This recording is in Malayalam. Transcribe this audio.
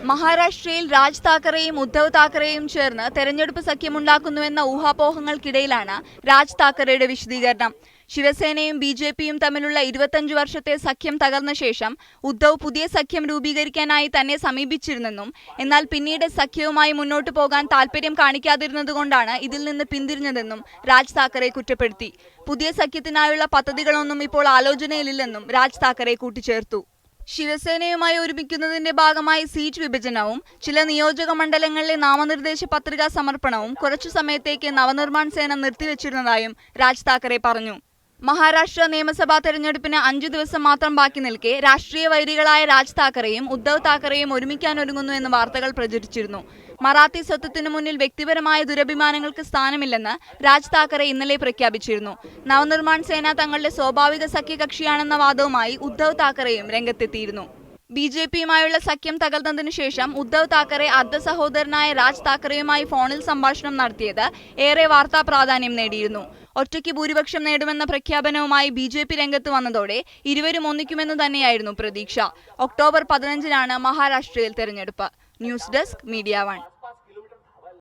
മഹാരാഷ്ട്രയിൽ രാജ് താക്കറെയും ഉദ്ധവ് താക്കറെയും ചേർന്ന് തെരഞ്ഞെടുപ്പ് സഖ്യമുണ്ടാക്കുന്നുവെന്ന ഊഹാപോഹങ്ങൾക്കിടയിലാണ് രാജ് താക്കറെയുടെ വിശദീകരണം. ശിവസേനയും ബിജെപിയും തമ്മിലുള്ള 25 വർഷത്തെ സഖ്യം തകർന്ന ശേഷം ഉദ്ധവ് പുതിയ സഖ്യം രൂപീകരിക്കാനായി തന്നെ സമീപിച്ചിരുന്നെന്നും എന്നാൽ പിന്നീട് സഖ്യവുമായി മുന്നോട്ടു പോകാൻ താൽപര്യം കാണിക്കാതിരുന്നതുകൊണ്ടാണ് ഇതിൽ നിന്ന് പിന്തിരിഞ്ഞതെന്നും രാജ് താക്കറെ കുറ്റപ്പെടുത്തി. പുതിയ സഖ്യത്തിനായുള്ള പദ്ധതികളൊന്നും ഇപ്പോൾ ആലോചനയിലില്ലെന്നും രാജ് താക്കറെ കൂട്ടിച്ചേർത്തു. ശിവസേനയുമായി ഒരുമിക്കുന്നതിന്റെ ഭാഗമായി സീറ്റ് വിഭജനവും ചില നിയോജക മണ്ഡലങ്ങളിലെ നാമനിർദ്ദേശ പത്രികാ സമർപ്പണവും കുറച്ചു സമയത്തേക്ക് നവനിർമ്മാൺ സേന നിർത്തിവെച്ചിരുന്നതായും രാജ് താക്കറെ പറഞ്ഞു. മഹാരാഷ്ട്ര നിയമസഭാ തെരഞ്ഞെടുപ്പിന് 5 ദിവസം മാത്രം ബാക്കി നിൽക്കെ രാഷ്ട്രീയ വൈരികളായ രാജ് താക്കറെയും ഉദ്ധവ് താക്കറെയും ഒരുമിക്കാനൊരുങ്ങുന്നു എന്ന വാർത്തകൾ പ്രചരിച്ചിരുന്നു. മറാത്തി സ്വത്വത്തിനു മുന്നിൽ വ്യക്തിപരമായ ദുരഭിമാനങ്ങൾക്ക് സ്ഥാനമില്ലെന്ന് രാജ് താക്കറെ ഇന്നലെ പ്രഖ്യാപിച്ചിരുന്നു. നവനിർമ്മാൺ സേന തങ്ങളുടെ സ്വാഭാവിക സഖ്യകക്ഷിയാണെന്ന വാദവുമായി ഉദ്ധവ് താക്കറെയും രംഗത്തെത്തിയിരുന്നു. ബിജെപിയുമായുള്ള സഖ്യം തകർന്നതിനു ശേഷം ഉദ്ധവ് താക്കറെ അർദ്ധ സഹോദരനായ രാജ് താക്കറെയുമായി ഫോണിൽ സംഭാഷണം നടത്തിയത് ഏറെ വാർത്താ പ്രാധാന്യം നേടിയിരുന്നു. ഒറ്റയ്ക്ക് ഭൂരിപക്ഷം നേടുമെന്ന പ്രഖ്യാപനവുമായി ബിജെപി രംഗത്ത് വന്നതോടെ ഇരുവരും ഒന്നിക്കുമെന്ന് തന്നെയായിരുന്നു പ്രതീക്ഷ. ഒക്ടോബർ 15-നാണ് മഹാരാഷ്ട്രയിൽ തെരഞ്ഞെടുപ്പ്. News desk, media 1.